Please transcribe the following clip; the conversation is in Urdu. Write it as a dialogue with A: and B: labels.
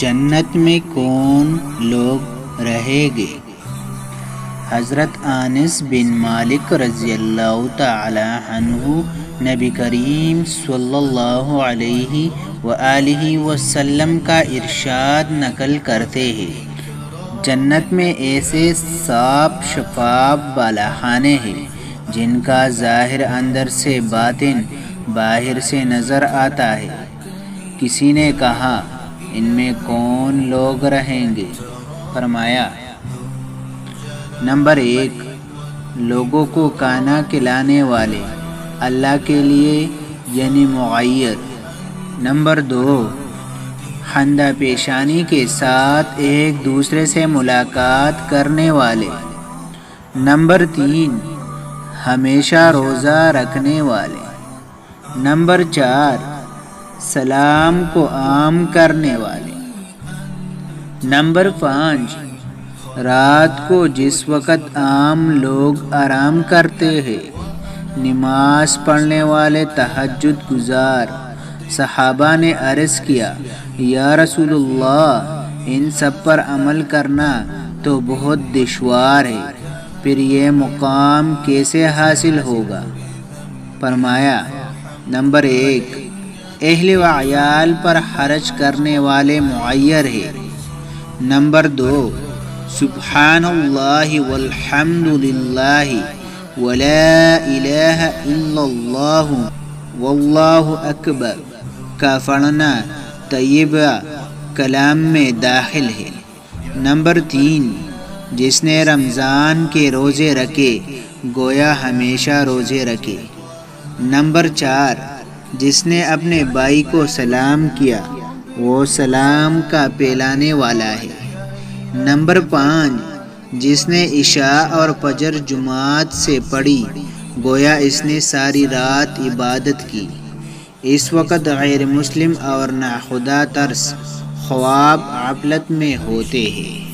A: جنت میں کون لوگ رہیں گے؟ حضرت انس بن مالک رضی اللہ تعالی عنہ نبی کریم صلی اللہ علیہ وآلہ وسلم کا ارشاد نقل کرتے ہیں، جنت میں ایسے صاف شفاف بالاخانے ہیں جن کا ظاہر اندر سے باطن باہر سے نظر آتا ہے۔ کسی نے کہا، ان میں کون لوگ رہیں گے؟ فرمایا، نمبر 1، لوگوں کو کھانا کھلانے والے، اللہ کے لیے یعنی مغیر۔ نمبر 2، خندہ پیشانی کے ساتھ ایک دوسرے سے ملاقات کرنے والے۔ نمبر 3، ہمیشہ روزہ رکھنے والے۔ نمبر 4، سلام کو عام کرنے والے۔ نمبر 5، رات کو جس وقت عام لوگ آرام کرتے ہیں، نماز پڑھنے والے، تہجد گزار۔ صحابہ نے عرض کیا، یا رسول اللہ، ان سب پر عمل کرنا تو بہت دشوار ہے، پھر یہ مقام کیسے حاصل ہوگا؟ فرمایا، نمبر 1، اہل و عیال پر خرچ کرنے والے معیر ہے۔ نمبر 2، سبحان اللہ والحمد للہ ولا الہ الا اللہ واللہ اکبر کا پڑھنا طیبہ کلام میں داخل ہے۔ نمبر 3، جس نے رمضان کے روزے رکھے گویا ہمیشہ روزے رکھے۔ نمبر 4، جس نے اپنے بھائی کو سلام کیا وہ سلام کا پھیلانے والا ہے۔ نمبر 5، جس نے عشاء اور فجر جماعت سے پڑھی گویا اس نے ساری رات عبادت کی۔ اس وقت غیر مسلم اور ناخدا ترس خواب غفلت میں ہوتے ہیں۔